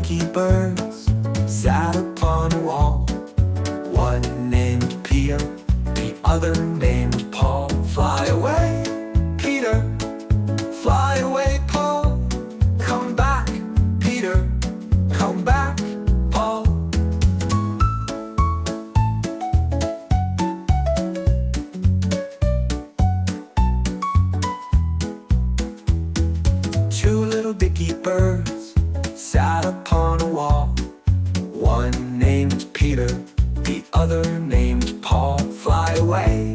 dicky birds sat upon a wall. One named Peter, the other named Paul. Fly away, Peter, fly away, Paul. Come back, Peter, come back, Paul. Two little dicky birds sat upon a wall. One named Peter, the other named Paul. Fly away,